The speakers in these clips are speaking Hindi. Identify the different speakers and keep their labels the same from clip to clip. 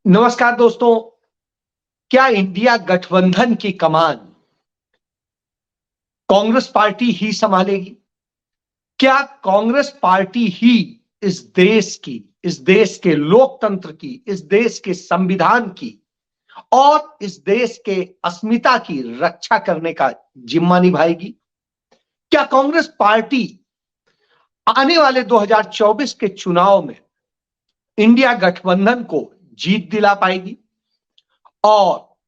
Speaker 1: नमस्कार दोस्तों। क्या इंडिया गठबंधन की कमान कांग्रेस पार्टी ही संभालेगी? क्या कांग्रेस पार्टी ही इस देश के लोकतंत्र की, इस देश के संविधान की और इस देश के अस्मिता की रक्षा करने का जिम्मा निभाएगी? क्या कांग्रेस पार्टी आने वाले 2024 के चुनाव में इंडिया गठबंधन को जीत दिला पाएगी? और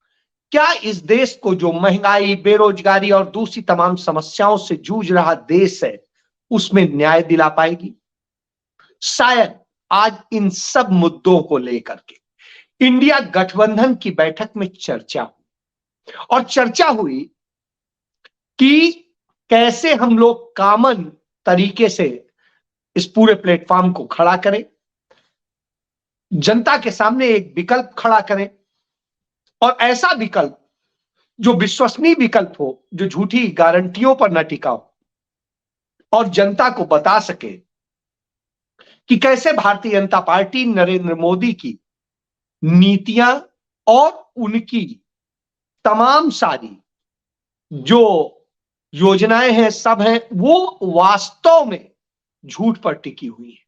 Speaker 1: क्या इस देश को, जो महंगाई, बेरोजगारी और दूसरी तमाम समस्याओं से जूझ रहा देश है, उसमें न्याय दिला पाएगी? शायद आज इन सब मुद्दों को लेकर के इंडिया गठबंधन की बैठक में चर्चा हुई और चर्चा हुई कि कैसे हम लोग कॉमन तरीके से इस पूरे प्लेटफॉर्म को खड़ा करें, जनता के सामने एक विकल्प खड़ा करें और ऐसा विकल्प जो विश्वसनीय विकल्प हो, जो झूठी गारंटियों पर न टिका हो और जनता को बता सके कि कैसे भारतीय जनता पार्टी नरेंद्र मोदी की नीतियां और उनकी तमाम सारी जो योजनाएं हैं, सब हैं, वो वास्तव में झूठ पर टिकी हुई है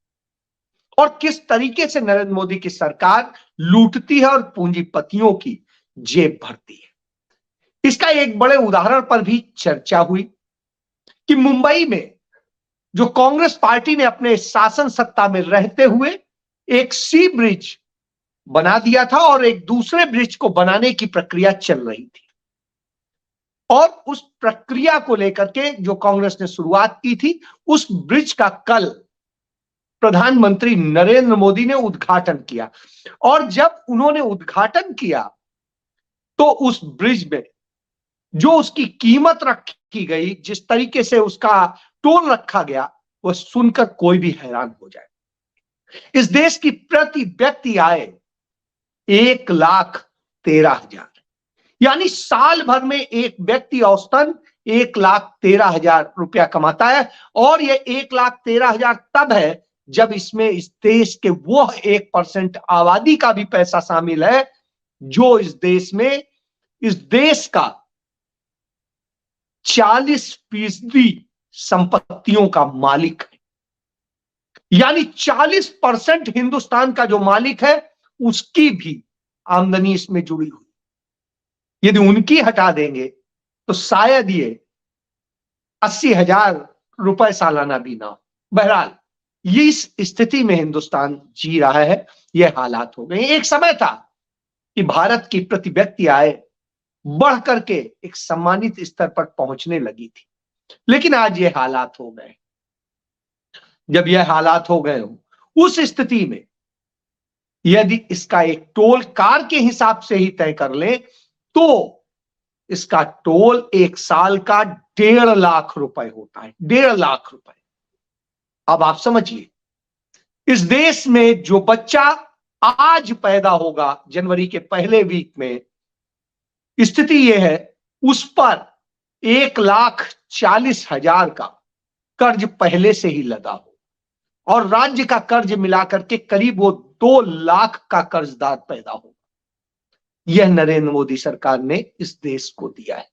Speaker 1: और किस तरीके से नरेंद्र मोदी की सरकार लूटती है और पूंजीपतियों की जेब भरती है। इसका एक बड़े उदाहरण पर भी चर्चा हुई कि मुंबई में जो कांग्रेस पार्टी ने अपने शासन सत्ता में रहते हुए एक सी ब्रिज बना दिया था और एक दूसरे ब्रिज को बनाने की प्रक्रिया चल रही थी और उस प्रक्रिया को लेकर के जो कांग्रेस ने शुरुआत की थी, उस ब्रिज का कल प्रधानमंत्री नरेंद्र मोदी ने उद्घाटन किया और जब उन्होंने उद्घाटन किया तो उस ब्रिज में जो उसकी कीमत रखी गई, जिस तरीके से उसका टोल रखा गया, वह सुनकर कोई भी हैरान हो जाए। इस देश की प्रति व्यक्ति आय 1,13,000, यानी साल भर में एक व्यक्ति औसतन 1,13,000 रुपया कमाता है और यह 1,13,000 तब है जब इसमें इस देश के वो 1% आबादी का भी पैसा शामिल है जो इस देश का 40% संपत्तियों का मालिक है। यानी 40% हिंदुस्तान का जो मालिक है उसकी भी आमदनी इसमें जुड़ी हुई। यदि उनकी हटा देंगे तो शायद ये 80,000 रुपए सालाना भी ना हो। बहरहाल ये इस स्थिति में हिंदुस्तान जी रहा है, ये हालात हो गए। एक समय था कि भारत की प्रति व्यक्ति आय बढ़ करके एक सम्मानित स्तर पर पहुंचने लगी थी, लेकिन आज ये हालात हो गए। जब यह हालात हो गए उस स्थिति में यदि इसका एक टोल कार के हिसाब से ही तय कर ले तो इसका टोल एक साल का 1.5 लाख रुपए होता है। 1.5 लाख रुपए। अब आप समझिए, इस देश में जो बच्चा आज पैदा होगा जनवरी के पहले वीक में, स्थिति यह है उस पर 1,40,000 का कर्ज पहले से ही लगा हो और राज्य का कर्ज मिलाकर के करीब वो 2 लाख का कर्जदार पैदा हो। यह नरेंद्र मोदी सरकार ने इस देश को दिया है।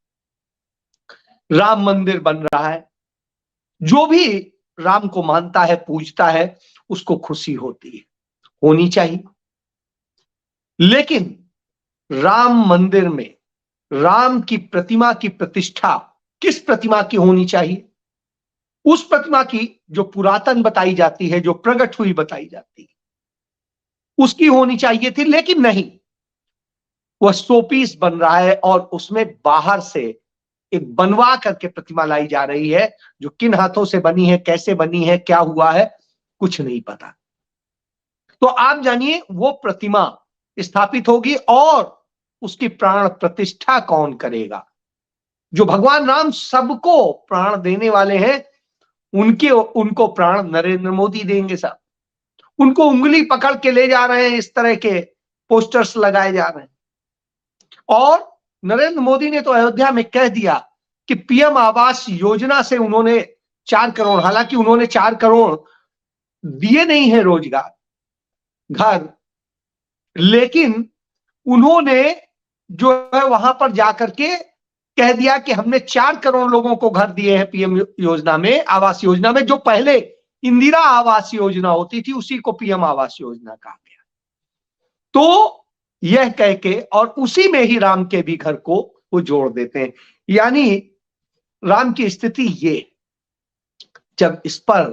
Speaker 1: राम मंदिर बन रहा है, जो भी राम को मानता है, पूजता है, उसको खुशी होती है, होनी चाहिए। लेकिन राम मंदिर में राम की प्रतिमा की प्रतिष्ठा किस प्रतिमा की होनी चाहिए? उस प्रतिमा की जो पुरातन बताई जाती है, जो प्रकट हुई बताई जाती है, उसकी होनी चाहिए थी। लेकिन नहीं, वह शोपीस बन रहा है और उसमें बाहर से एक बनवा करके प्रतिमा लाई जा रही है जो किन हाथों से बनी है, कैसे बनी है, क्या हुआ है, कुछ नहीं पता। तो आप जानिए वो प्रतिमा स्थापित होगी और उसकी प्राण प्रतिष्ठा कौन करेगा? जो भगवान राम सबको प्राण देने वाले हैं, उनको प्राण नरेंद्र मोदी देंगे साहब। उनको उंगली पकड़ के ले जा रहे हैं, इस तरह के पोस्टर्स लगाए जा रहे हैं। और नरेंद्र मोदी ने तो अयोध्या में कह दिया कि पीएम आवास योजना से उन्होंने 4 करोड़, हालांकि उन्होंने 4 करोड़ दिए नहीं है रोजगार, घर, लेकिन उन्होंने जो है वहां पर जाकर के कह दिया कि हमने 4 करोड़ लोगों को घर दिए हैं पीएम योजना में, आवास योजना में, जो पहले इंदिरा आवास योजना होती थी उसी को पीएम आवास योजना कहा गया। तो यह कह के और उसी में ही राम के भी घर को वो जोड़ देते हैं। यानी राम की स्थिति ये, जब इस पर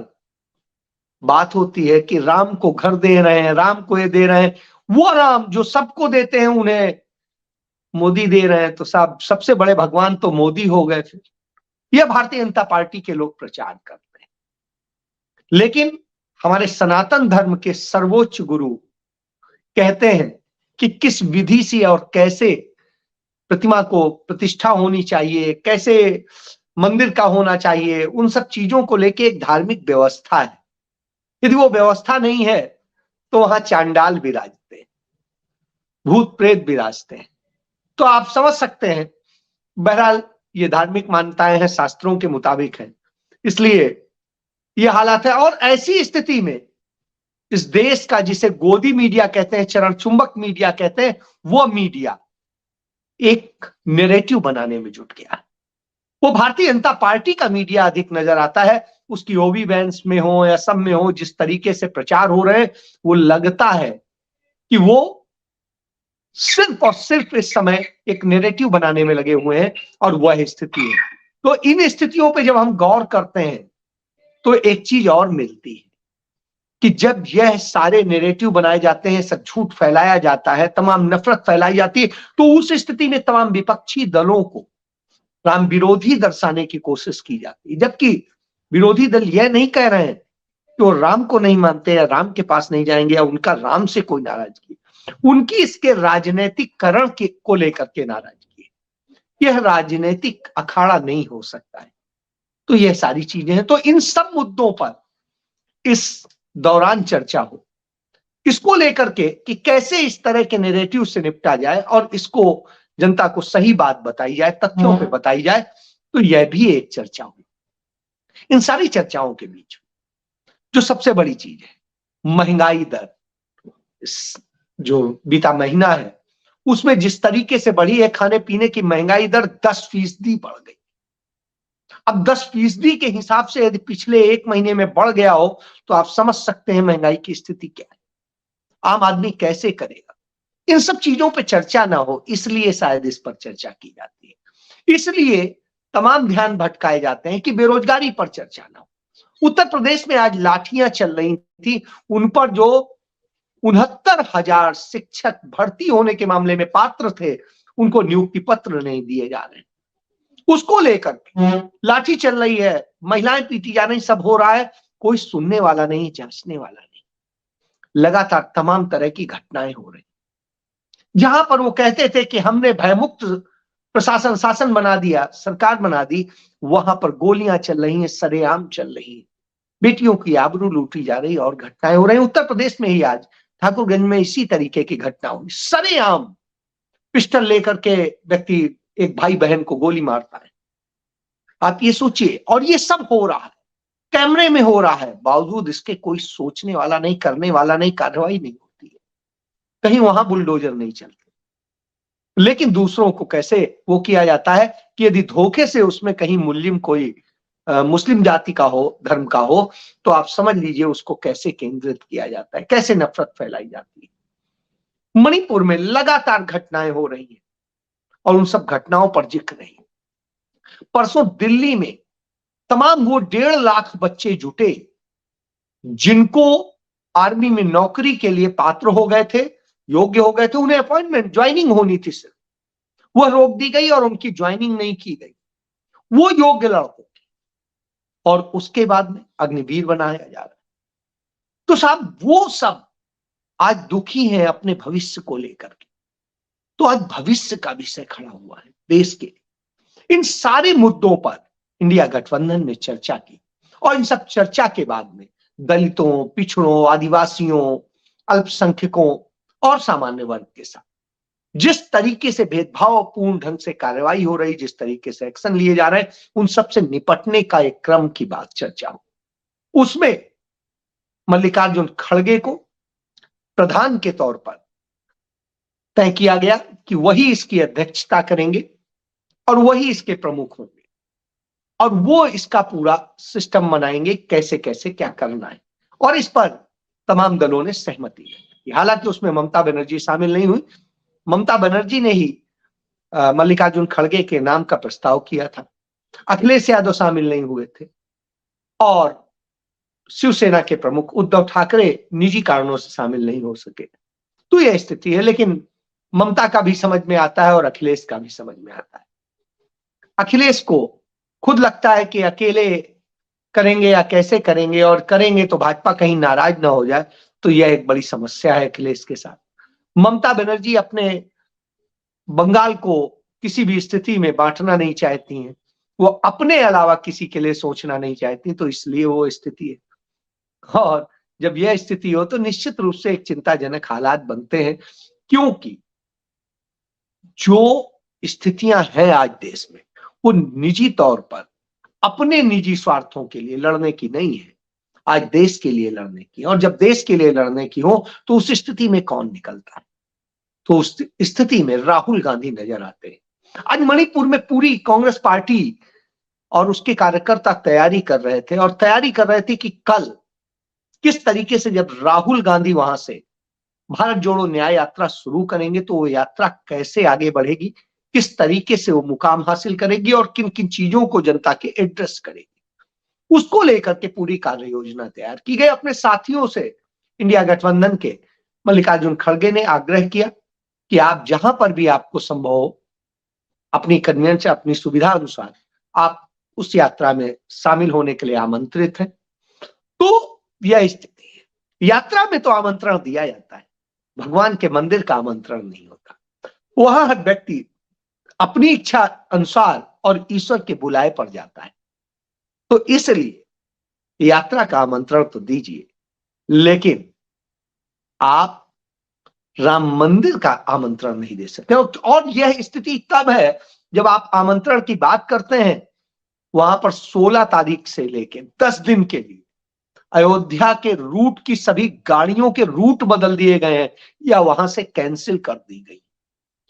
Speaker 1: बात होती है कि राम को घर दे रहे हैं, राम को ये दे रहे हैं, वो राम जो सबको देते हैं उन्हें मोदी दे रहे हैं, तो साहब सबसे बड़े भगवान तो मोदी हो गए। फिर यह भारतीय जनता पार्टी के लोग प्रचार करते हैं। लेकिन हमारे सनातन धर्म के सर्वोच्च गुरु कहते हैं कि किस विधि से और कैसे प्रतिमा को प्रतिष्ठा होनी चाहिए, कैसे मंदिर का होना चाहिए, उन सब चीजों को लेके एक धार्मिक व्यवस्था है। यदि वो व्यवस्था नहीं है तो वहां चांडाल विराजते हैं, भूत प्रेत विराजते हैं। तो आप समझ सकते हैं। बहरहाल ये धार्मिक मान्यताएं हैं, शास्त्रों के मुताबिक है, इसलिए ये हालात है। और ऐसी स्थिति में इस देश का, जिसे गोदी मीडिया कहते हैं, चरण चुंबक मीडिया कहते हैं, वो मीडिया एक नैरेटिव बनाने में जुट गया। वो भारतीय जनता पार्टी का मीडिया अधिक नजर आता है, उसकी ओबी बैंस में हो या सब में हो, जिस तरीके से प्रचार हो रहे हैं, वो लगता है कि वो सिर्फ और सिर्फ इस समय एक नैरेटिव बनाने में लगे हुए हैं, और वह स्थिति है। तो इन स्थितियों पे जब हम गौर करते हैं तो एक चीज और मिलती है कि जब यह सारे नैरेटिव बनाए जाते हैं, सब झूठ फैलाया जाता है, तमाम नफरत फैलाई जाती है, तो उस स्थिति में तमाम विपक्षी दलों को राम विरोधी दर्शाने की कोशिश की जाती है। जबकि विरोधी दल यह नहीं कह रहे हैं कि वो राम को नहीं मानते या राम के पास नहीं जाएंगे या उनका राम से कोई नाराजगी, उनकी इसके राजनीतिकरण को लेकर के नाराजगी है। यह राजनीतिक अखाड़ा नहीं हो सकता है। तो यह सारी चीजें हैं। तो इन सब मुद्दों पर इस दौरान चर्चा हो, इसको लेकर के कि कैसे इस तरह के नैरेटिव से निपटा जाए और इसको जनता को सही बात बताई जाए, तथ्यों पे बताई जाए, तो यह भी एक चर्चा हो। इन सारी चर्चाओं के बीच जो सबसे बड़ी चीज है, महंगाई दर, जो बीता महीना है उसमें जिस तरीके से बढ़ी है, खाने पीने की महंगाई दर 10% बढ़ गई। अब 10% के हिसाब से यदि पिछले 1 महीने में बढ़ गया हो तो आप समझ सकते हैं महंगाई की स्थिति क्या है, आम आदमी कैसे करेगा। इन सब चीजों पे चर्चा ना हो, इसलिए शायद इस पर चर्चा की जाती है। इसलिए तमाम ध्यान भटकाए जाते हैं कि बेरोजगारी पर चर्चा ना हो। उत्तर प्रदेश में आज लाठियां चल रही थी, उन पर जो 69,000 शिक्षक भर्ती होने के मामले में पात्र थे, उनको नियुक्ति पत्र नहीं दिए जा रहे, उसको लेकर लाठी चल रही है, महिलाएं पीटी जा रही, सब हो रहा है, कोई सुनने वाला नहीं, जांचने वाला नहीं। लगातार तमाम तरह की घटनाएं हो रही। जहां पर वो कहते थे कि हमने भयमुक्त प्रशासन, शासन बना दिया, सरकार बना दी, वहां पर गोलियां चल रही हैं, सरेआम चल रही है, बेटियों की आबरू लूटी जा रही और घटनाएं हो रही। उत्तर प्रदेश में ही आज ठाकुरगंज में इसी तरीके की घटना हुई, सरेआम पिस्टल लेकर के व्यक्ति एक भाई बहन को गोली मारता है। आप ये सोचिए, और ये सब हो रहा है, कैमरे में हो रहा है, बावजूद इसके कोई सोचने वाला नहीं, करने वाला नहीं, कार्रवाई नहीं होती है, कहीं वहां बुलडोजर नहीं चलते। लेकिन दूसरों को कैसे वो किया जाता है कि यदि धोखे से उसमें कहीं मुस्लिम कोई मुस्लिम जाति का हो, धर्म का हो, तो आप समझ लीजिए उसको कैसे केंद्रित किया जाता है, कैसे नफरत फैलाई जाती है। मणिपुर में लगातार घटनाएं हो रही हैं और उन सब घटनाओं पर जिक्र नहीं। परसों दिल्ली में तमाम वो 1.5 लाख बच्चे जुटे जिनको आर्मी में नौकरी के लिए पात्र हो गए थे, योग्य हो गए थे, उन्हें अपॉइंटमेंट, ज्वाइनिंग होनी थी, सिर्फ वह रोक दी गई और उनकी ज्वाइनिंग नहीं की गई। वो योग्य लड़कों की, और उसके बाद में अग्निवीर बनाया जा रहा है। तो साहब वो सब आज दुखी हैं अपने भविष्य को लेकर के। तो आज भविष्य का विषय खड़ा हुआ है देश के। इन सारे मुद्दों पर इंडिया गठबंधन ने चर्चा की, और इन सब चर्चा के बाद में दलितों, पिछड़ों, आदिवासियों, अल्पसंख्यकों और सामान्य वर्ग के साथ जिस तरीके से भेदभावपूर्ण ढंग से कार्रवाई हो रही, जिस तरीके से एक्शन लिए जा रहे हैं, उन सब से निपटने का एक क्रम की बात चर्चा हो। उसमें मल्लिकार्जुन खड़गे को प्रधान के तौर पर तय किया गया कि वही इसकी अध्यक्षता करेंगे और वही इसके प्रमुख होंगे और वो इसका पूरा सिस्टम बनाएंगे, कैसे कैसे क्या करना है। और इस पर तमाम दलों ने सहमति दी। हालांकि उसमें ममता बनर्जी शामिल नहीं हुई। ममता बनर्जी ने ही मल्लिकार्जुन खड़गे के नाम का प्रस्ताव किया था। अखिलेश यादव शामिल नहीं हुए थे और शिवसेना के प्रमुख उद्धव ठाकरे निजी कारणों से शामिल नहीं हो सके। तो यह स्थिति है, लेकिन ममता का भी समझ में आता है और अखिलेश का भी समझ में आता है। अखिलेश को खुद लगता है कि अकेले करेंगे या कैसे करेंगे, और करेंगे तो भाजपा कहीं नाराज ना हो जाए, तो यह एक बड़ी समस्या है अखिलेश के साथ। ममता बनर्जी अपने बंगाल को किसी भी स्थिति में बांटना नहीं चाहती हैं, वो अपने अलावा किसी के लिए सोचना नहीं चाहती, तो इसलिए वो स्थिति है। और जब यह स्थिति हो तो निश्चित रूप से एक चिंताजनक हालात बनते हैं, क्योंकि जो स्थितियां हैं आज देश में, वो निजी तौर पर अपने निजी स्वार्थों के लिए लड़ने की नहीं है, आज देश के लिए लड़ने की। और जब देश के लिए लड़ने की हो तो उस स्थिति में कौन निकलता है? तो उस स्थिति में राहुल गांधी नजर आते हैं। आज मणिपुर में पूरी कांग्रेस पार्टी और उसके कार्यकर्ता तैयारी कर रहे थे, और तैयारी कर रहे थे कि कल किस तरीके से जब राहुल गांधी वहां से भारत जोड़ो न्याय यात्रा शुरू करेंगे तो वो यात्रा कैसे आगे बढ़ेगी, किस तरीके से वो मुकाम हासिल करेगी और किन किन चीजों को जनता के एड्रेस करेगी, उसको लेकर के पूरी कार्य योजना तैयार की गई। अपने साथियों से इंडिया गठबंधन के मल्लिकार्जुन खड़गे ने आग्रह किया कि आप जहां पर भी आपको संभव हो, अपनी कन्वीनियंस, अपनी सुविधा अनुसार आप उस यात्रा में शामिल होने के लिए आमंत्रित हैं। तो यह स्थिति है। यात्रा में तो आमंत्रण दिया जाता है, भगवान के मंदिर का आमंत्रण नहीं होता। वहां हर व्यक्ति अपनी इच्छा अनुसार और ईश्वर के बुलाए पर जाता है। तो इसलिए यात्रा का आमंत्रण तो दीजिए, लेकिन आप राम मंदिर का आमंत्रण नहीं दे सकते। और यह स्थिति तब है जब आप आमंत्रण की बात करते हैं, वहां पर 16 तारीख से लेकर 10 दिन के लिए अयोध्या के रूट की सभी गाड़ियों के रूट बदल दिए गए हैं या वहां से कैंसिल कर दी गई,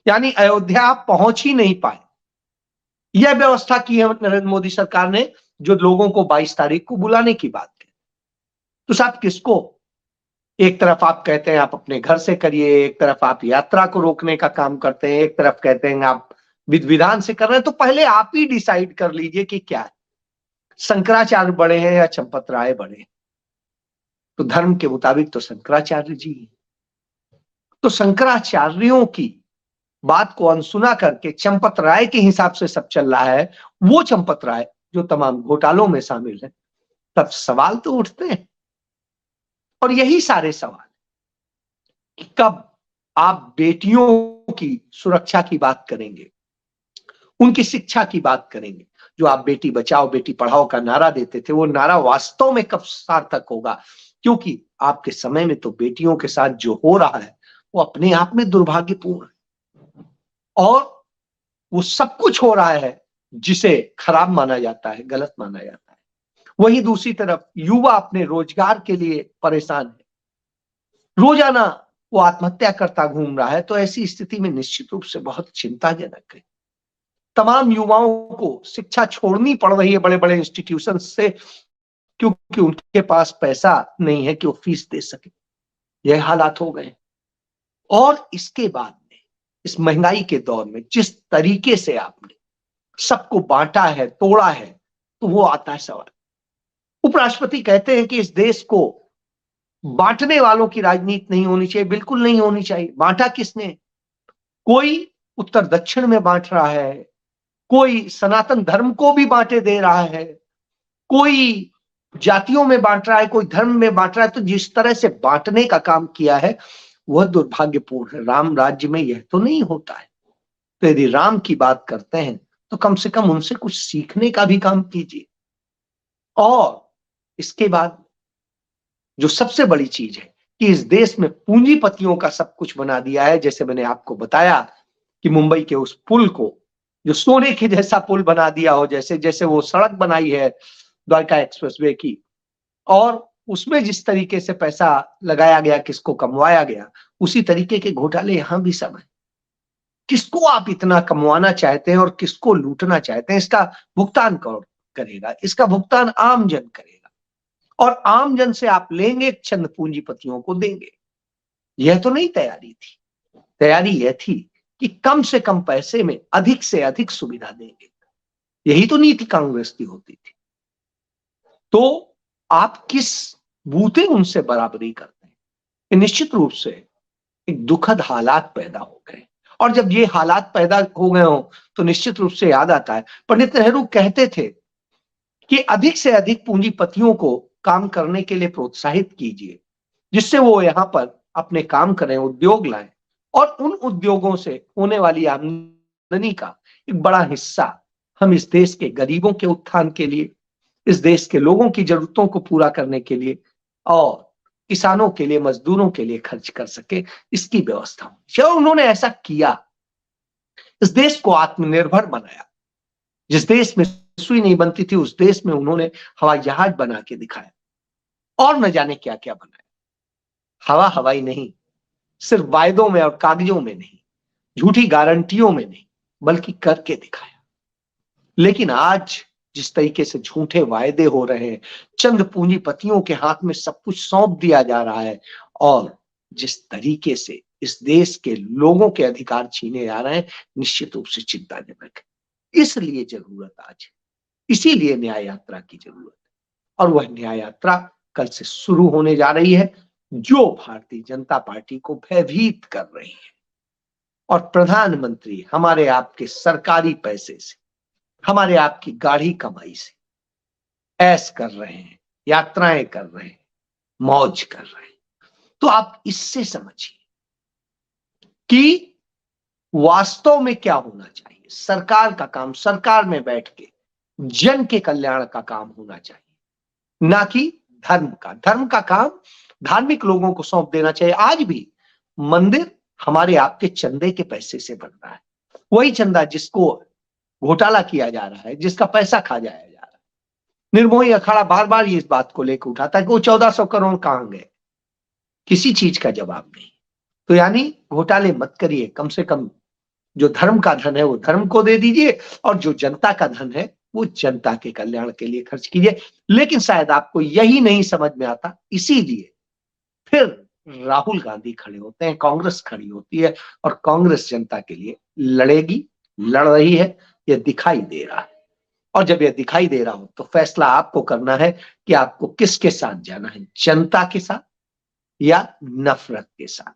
Speaker 1: यानी अयोध्या आप पहुंच ही नहीं पाए। यह व्यवस्था की है नरेंद्र मोदी सरकार ने, जो लोगों को 22 तारीख को बुलाने की बात है। तो साहब किसको, एक तरफ आप कहते हैं आप अपने घर से करिए, एक तरफ आप यात्रा को रोकने का काम करते हैं, एक तरफ कहते हैं आप विधि विधान से कर रहे हैं। तो पहले आप ही डिसाइड कर लीजिए कि क्या है, शंकराचार्य बड़े हैं या चंपत राय बड़े हैं? तो धर्म के मुताबिक तो शंकराचार्य जी हैं। तो शंकराचार्यों की बात को अनसुना करके चंपत राय के हिसाब से सब चल रहा है, वो चंपत राय जो तमाम घोटालों में शामिल है, तब सवाल तो उठते हैं। और यही सारे सवाल कि कब आप बेटियों की सुरक्षा की बात करेंगे, उनकी शिक्षा की बात करेंगे। जो आप बेटी बचाओ बेटी पढ़ाओ का नारा देते थे, वो नारा वास्तव में कब सार्थक होगा? क्योंकि आपके समय में तो बेटियों के साथ जो हो रहा है वो अपने आप में दुर्भाग्यपूर्ण है, और वो सब कुछ हो रहा है जिसे खराब माना जाता है, गलत माना जाता है। वहीं दूसरी तरफ युवा अपने रोजगार के लिए परेशान है, रोजाना वो आत्महत्या करता घूम रहा है। तो ऐसी स्थिति में निश्चित रूप से बहुत चिंताजनक है। तमाम युवाओं को शिक्षा छोड़नी पड़ रही है बड़े बड़े इंस्टीट्यूशन से, क्योंकि उनके पास पैसा नहीं है कि वो फीस दे सके। यह हालात हो गए। और इसके बाद में इस महंगाई के दौर में जिस तरीके से आपने सबको बांटा है, तोड़ा है, तो वो आता है सवाल। उपराष्ट्रपति कहते हैं कि इस देश को बांटने वालों की राजनीति नहीं होनी चाहिए। बिल्कुल नहीं होनी चाहिए। बांटा किसने? कोई उत्तर दक्षिण में बांट रहा है, कोई सनातन धर्म को भी बांटे दे रहा है, कोई जातियों में बांट रहा है, कोई धर्म में बांट रहा है। तो जिस तरह से बांटने का काम किया है वह दुर्भाग्यपूर्ण है। राम राज्य में यह तो नहीं होता है। तो यदि राम की बात करते हैं तो कम से कम उनसे कुछ सीखने का भी काम कीजिए। और इसके बाद जो सबसे बड़ी चीज है कि इस देश में पूंजीपतियों का सब कुछ बना दिया है। जैसे मैंने आपको बताया कि मुंबई के उस पुल को जो सोने के जैसा पुल बना दिया हो, जैसे जैसे वो सड़क बनाई है द्वारका एक्सप्रेसवे की, और उसमें जिस तरीके से पैसा लगाया गया, किसको कमवाया गया, उसी तरीके के घोटाले यहां भी सब है। किसको आप इतना कमवाना चाहते हैं और किसको लूटना चाहते हैं, इसका भुगतान कौन करेगा? इसका भुगतान आम जन करेगा, और आम जन से आप लेंगे, चंद पूंजीपतियों को देंगे। यह तो नहीं तैयारी थी। तैयारी यह थी कि कम से कम पैसे में अधिक से अधिक सुविधा देंगे। यही तो नीति कांग्रेस की होती थी। तो आप किस बूते उनसे बराबरी करते हैं? निश्चित रूप से एक दुखद हालात पैदा हो गए, और जब ये हालात पैदा हो गए हो तो निश्चित रूप से याद आता है, पंडित नेहरू कहते थे कि अधिक से अधिक पूंजीपतियों को काम करने के लिए प्रोत्साहित कीजिए, जिससे वो यहां पर अपने काम करें, उद्योग लाएं, और उन उद्योगों से होने वाली आमदनी का एक बड़ा हिस्सा हम इस देश के गरीबों के उत्थान के लिए, इस देश के लोगों की जरूरतों को पूरा करने के लिए और किसानों के लिए, मजदूरों के लिए खर्च कर सके, इसकी व्यवस्था होनी। उन्होंने ऐसा किया, इस देश को आत्मनिर्भर बनाया। जिस देश में सुई नहीं बनती थी, उस देश में उन्होंने हवाई जहाज बना के दिखाया, और न जाने क्या क्या बनाया। हवाई नहीं, सिर्फ वायदों में और कागजों में नहीं, झूठी गारंटियों में नहीं, बल्कि करके दिखाया। लेकिन आज जिस तरीके से झूठे वायदे हो रहे हैं, चंद पूंजीपतियों के हाथ में सब कुछ सौंप दिया जा रहा है, और जिस तरीके से इस देश के लोगों के अधिकार छीने जा रहे हैं, निश्चित रूप से चिंताजनक है। इसलिए जरूरत आज है, इसीलिए न्याय यात्रा की जरूरत है, और वह न्याय यात्रा कल से शुरू होने जा रही है, जो भारतीय जनता पार्टी को भयभीत कर रही है। और प्रधानमंत्री हमारे आपके सरकारी पैसे से, हमारे आपकी गाढ़ी कमाई से ऐश कर रहे हैं, यात्राएं कर रहे हैं, मौज कर रहे हैं। तो आप इससे समझिए कि वास्तव में क्या होना चाहिए। सरकार का काम सरकार में बैठ के जन के कल्याण का काम होना चाहिए, ना कि धर्म का काम धार्मिक लोगों को सौंप देना चाहिए। आज भी मंदिर हमारे आपके चंदे के पैसे से बन रहा है, वही चंदा जिसको घोटाला किया जा रहा है, जिसका पैसा खा जाया जा रहा है। निर्मोही अखाड़ा बार बार इस बात को लेकर उठाता है कि वो 1400 करोड़ कहां गए, किसी चीज का जवाब नहीं। तो यानी घोटाले मत करिए, कम से कम जो धर्म का धन है वो धर्म को दे दीजिए, और जो जनता का धन है वो जनता के कल्याण के लिए खर्च कीजिए। लेकिन शायद आपको यही नहीं समझ में आता, इसीलिए फिर राहुल गांधी खड़े होते हैं, कांग्रेस खड़ी होती है, और कांग्रेस जनता के लिए लड़ेगी, लड़ रही है, यह दिखाई दे रहा है। और जब यह दिखाई दे रहा हो तो फैसला आपको करना है कि आपको किसके साथ जाना है, जनता के साथ या नफरत के साथ।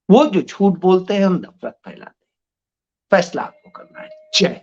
Speaker 1: वो जो झूठ बोलते हैं, हम नफरत फैलाते हैं। फैसला आपको करना है। जय